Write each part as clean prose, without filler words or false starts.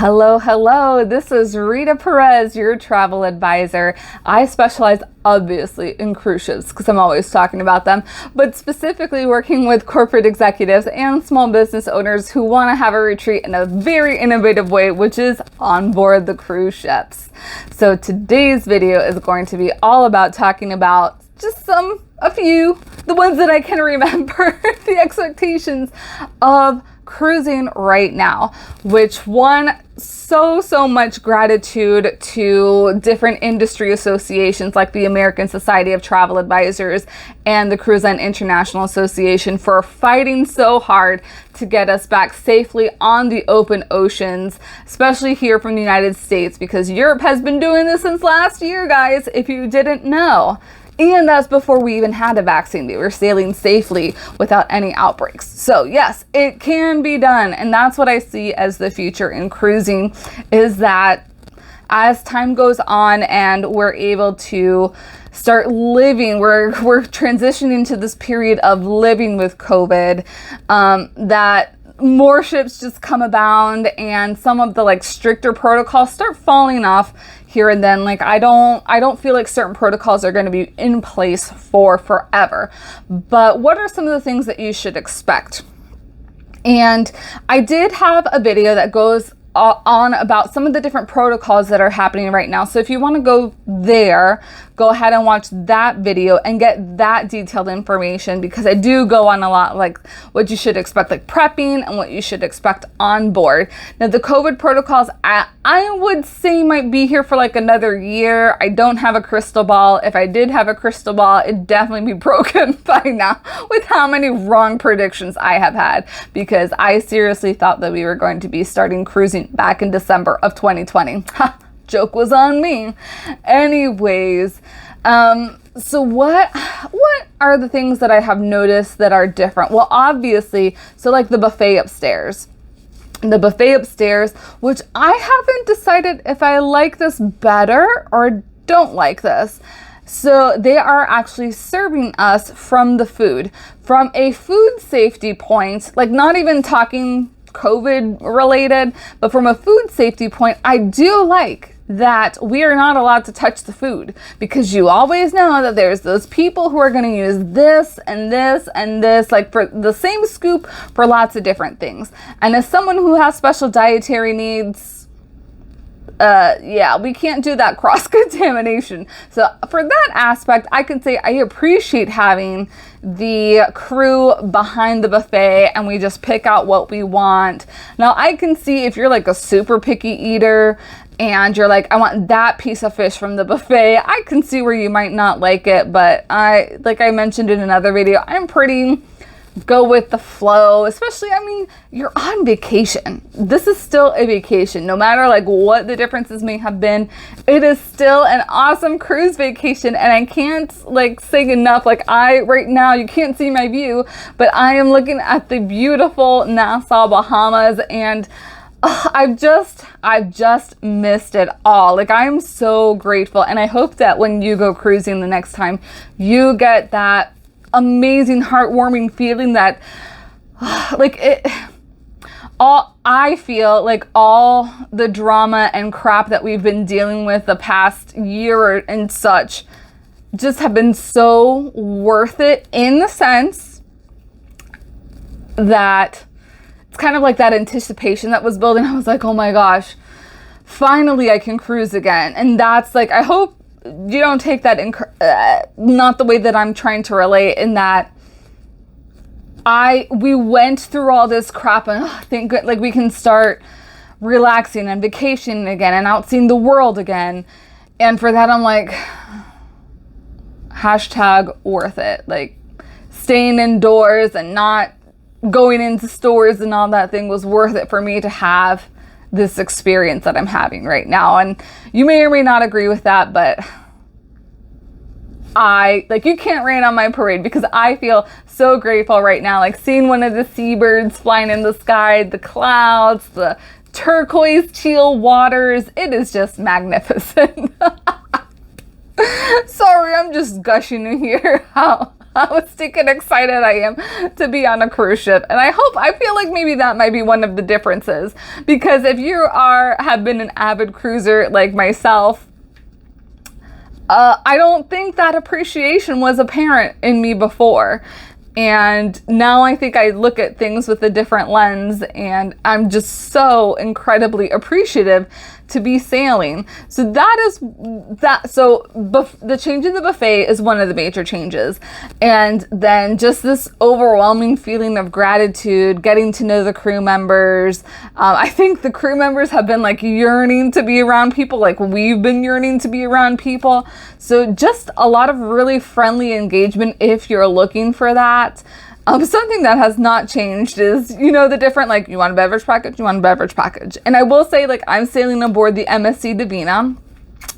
Hello. This is Rita Perez, your travel advisor. I specialize obviously in cruise ships because I'm always talking about them, but specifically working with corporate executives and small business owners who want to have a retreat in a very innovative way, which is on board the cruise ships. So today's video is going to be all about talking about just a few, the ones that I can remember, the expectations of cruising right now, which one, so much gratitude to different industry associations like the American Society of Travel Advisors and the Cruise Line International Association for fighting so hard to get us back safely on the open oceans, especially here from the United States, because Europe has been doing this since last year, guys, if you didn't know. And that's before we even had a vaccine. They were sailing safely without any outbreaks. So yes, it can be done. And that's what I see as the future in cruising, is that as time goes on and we're able to start living, we're transitioning to this period of living with COVID, that more ships just come abound and some of the stricter protocols start falling off here and then. I don't feel like certain protocols are going to be in place for forever. But what are some of the things that you should expect? And I did have a video that goes on about some of the different protocols that are happening right now. So if you want to go there, go ahead and watch that video and get that detailed information, because I do go on a lot like what you should expect, like prepping and what you should expect on board. Now the COVID protocols, I would say might be here for another year. I don't have a crystal ball. If I did have a crystal ball, it'd definitely be broken by now with how many wrong predictions I have had, because I seriously thought that we were going to be starting cruising back in December of 2020. Ha, joke was on me. Anyways, so what are the things that I have noticed that are different? Well, obviously, so the buffet upstairs. The buffet upstairs, which I haven't decided if I like this better or don't like this. So they are actually serving us from the food. From a food safety point, not even talking COVID related, but from a food safety point, I do like that we are not allowed to touch the food, because you always know that there's those people who are going to use this and this and this, for the same scoop for lots of different things. And as someone who has special dietary needs, we can't do that cross-contamination. So for that aspect, I can say I appreciate having the crew behind the buffet and we just pick out what we want. Now I can see if you're a super picky eater and you're I want that piece of fish from the buffet, I can see where you might not like it. But like I mentioned in another video, I'm pretty go with the flow, especially, you're on vacation. This is still a vacation. No matter what the differences may have been, it is still an awesome cruise vacation. And I can't say enough, right now, you can't see my view, but I am looking at the beautiful Nassau, Bahamas, and I've just missed it all. I'm so grateful. And I hope that when you go cruising the next time, you get that amazing, heartwarming feeling that I feel all the drama and crap that we've been dealing with the past year and such just have been so worth it, in the sense that it's kind of that anticipation that was building. I was oh my gosh, finally I can cruise again. And that's I hope you don't take that not the way that I'm trying to relate, in that we went through all this crap and thank God, we can start relaxing and vacationing again and out seeing the world again. And for that, I'm hashtag worth it. Staying indoors and not going into stores and all that thing was worth it for me to have this experience that I'm having right now. And you may or may not agree with that, but you can't rain on my parade, because I feel so grateful right now, seeing one of the seabirds flying in the sky, the clouds, the turquoise teal waters. It is just magnificent. Sorry, I'm just gushing here how how stinking excited I am to be on a cruise ship. And I feel like maybe that might be one of the differences, because if you have been an avid cruiser like myself, I don't think that appreciation was apparent in me before. And now I think I look at things with a different lens, and I'm just so incredibly appreciative to be sailing. So the change in the buffet is one of the major changes. And then just this overwhelming feeling of gratitude, getting to know the crew members. I think the crew members have been like yearning to be around people, like we've been yearning to be around people. So just a lot of really friendly engagement if you're looking for that. Something that has not changed is, the different, like, you want a beverage package, you want a beverage package. And I will say, like, I'm sailing aboard the MSC Divina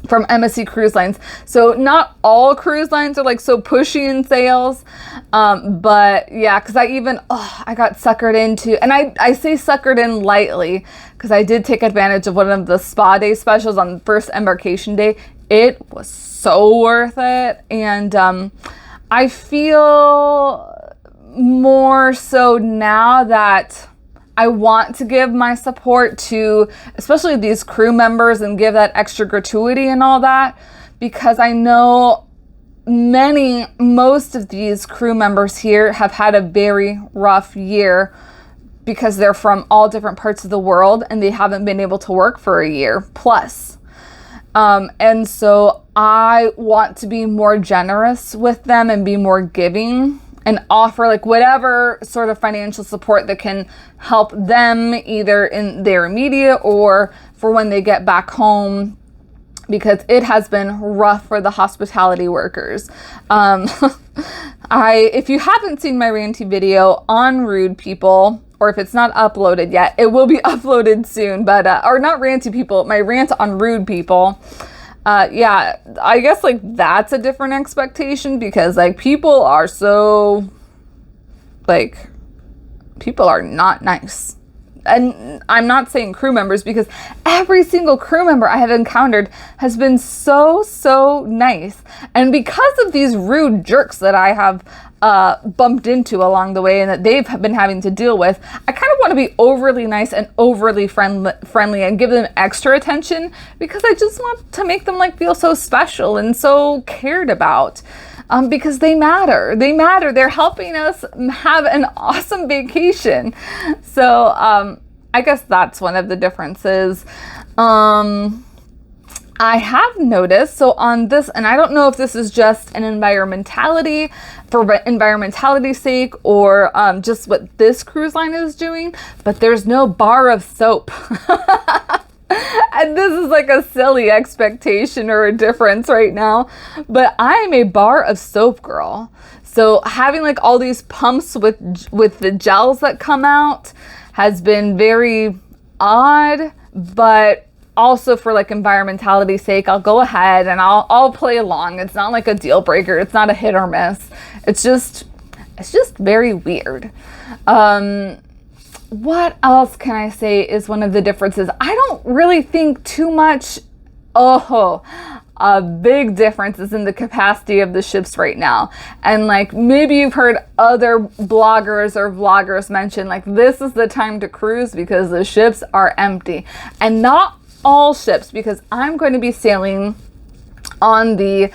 from MSC Cruise Lines. So not all cruise lines are like so pushy in sales. But yeah, because I got suckered into, and I say suckered in lightly, because I did take advantage of one of the spa day specials on the first embarkation day. It was so worth it. And I feel more so now that I want to give my support to especially these crew members and give that extra gratuity and all that, because I know most of these crew members here have had a very rough year because they're from all different parts of the world and they haven't been able to work for a year plus. And so I want to be more generous with them and be more giving and offer like whatever sort of financial support that can help them either in their immediate or for when they get back home, because it has been rough for the hospitality workers. If you haven't seen my ranty video on rude people, or if it's not uploaded yet, it will be uploaded soon, but, or not ranty people, my rant on rude people. Yeah, I guess like that's a different expectation, because like people are not nice. And I'm not saying crew members, because every single crew member I have encountered has been so nice. And because of these rude jerks that I have bumped into along the way and that they've been having to deal with, I kind of want to be overly nice and overly friendly and give them extra attention, because I just want to make them like feel so special and so cared about. Because they matter. They're helping us have an awesome vacation. So I guess that's one of the differences. I have noticed, so on this, and I don't know if this is just an environmentality's sake, or just what this cruise line is doing, but there's no bar of soap. And this is like a silly expectation or a difference right now, but I'm a bar of soap girl. So having like all these pumps with the gels that come out has been very odd, but also for like environmentality's sake, I'll go ahead and I'll play along. It's not like a deal breaker. It's not a hit or miss. It's just very weird. What else can I say is one of the differences? I don't really think too much. A big difference is in the capacity of the ships right now. And like maybe you've heard other bloggers or vloggers mention like this is the time to cruise because the ships are empty. And not all ships, because I'm going to be sailing on the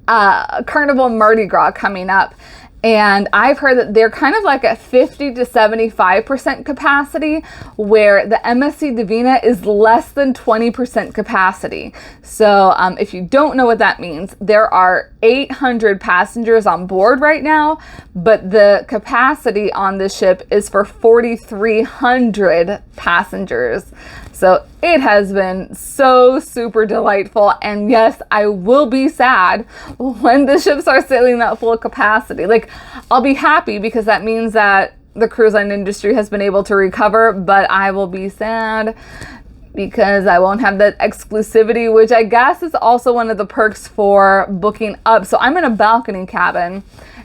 Carnival Mardi Gras coming up. And I've heard that they're kind of like at 50 to 75% capacity, where the MSC Divina is less than 20% capacity. So if you don't know what that means, there are 800 passengers on board right now, but the capacity on the ship is for 4,300 passengers. So it has been so super delightful. And yes, I will be sad when the ships are sailing at full capacity. Like, I'll be happy because that means that the cruise line industry has been able to recover, but I will be sad because I won't have that exclusivity, which I guess is also one of the perks for booking up. So I'm in a balcony cabin,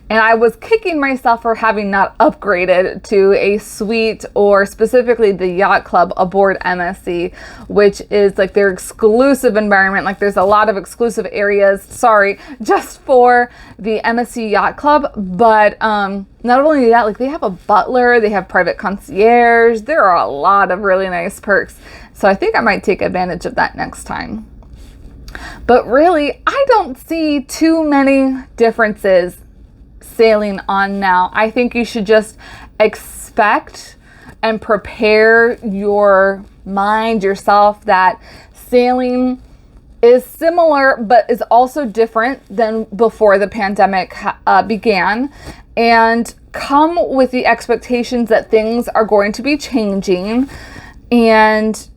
And I was kicking myself for having not upgraded to a suite, or specifically the yacht club aboard MSC, which is like their exclusive environment. Like there's a lot of exclusive areas, just for the MSC yacht club. But not only that, like they have a butler, they have private concierge. There are a lot of really nice perks. So I think I might take advantage of that next time. But really, I don't see too many differences sailing on now. I think you should just expect and prepare your mind, yourself, that sailing is similar but is also different than before the pandemic began, and come with the expectations that things are going to be changing, and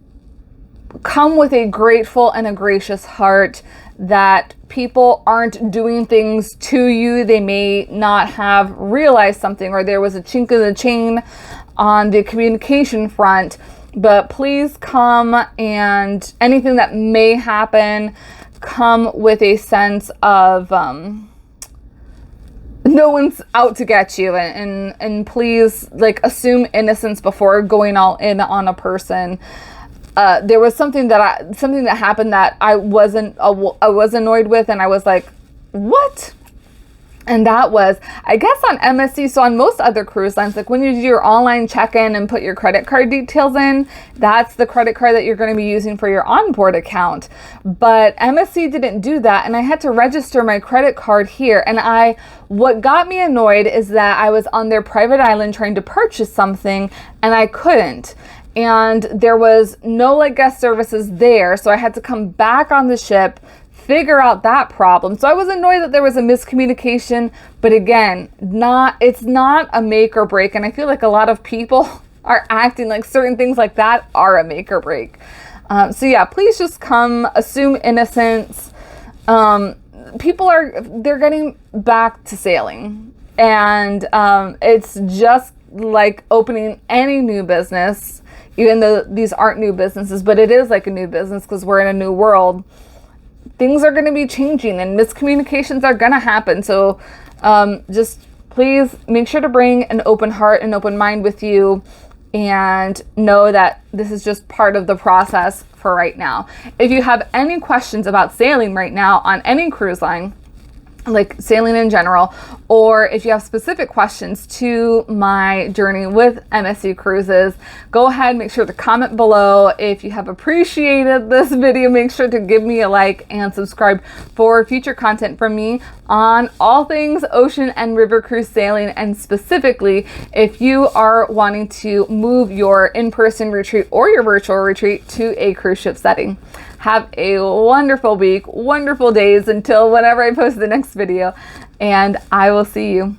come with a grateful and a gracious heart that people aren't doing things to you. They may not have realized something, or there was a chink in the chain on the communication front, but please come, and anything that may happen, come with a sense of no one's out to get you, and please, like, assume innocence before going all in on a person. There was something that happened that I was annoyed with, and I was like, what? And that was, I guess, on MSC. So on most other cruise lines, like when you do your online check-in and put your credit card details in, that's the credit card that you're going to be using for your onboard account. But MSC didn't do that, and I had to register my credit card here. And what got me annoyed is that I was on their private island trying to purchase something, and I couldn't. And there was no like guest services there, so I had to come back on the ship, figure out that problem. So I was annoyed that there was a miscommunication, but again, it's not a make or break. And I feel like a lot of people are acting like certain things like that are a make or break. So yeah, please just come, assume innocence. They're getting back to sailing, and it's just like opening any new business, even though these aren't new businesses, but it is like a new business because we're in a new world. Things are going to be changing, and miscommunications are going to happen. So just please make sure to bring an open heart and open mind with you, and know that this is just part of the process for right now. If you have any questions about sailing right now on any cruise line, like sailing in general, or if you have specific questions to my journey with MSC Cruises, go ahead, make sure to comment below. If you have appreciated this video, make sure to give me a like and subscribe for future content from me on all things ocean and river cruise sailing, and specifically if you are wanting to move your in-person retreat or your virtual retreat to a cruise ship setting. Have a wonderful week, wonderful days until whenever I post the next video, and I will see you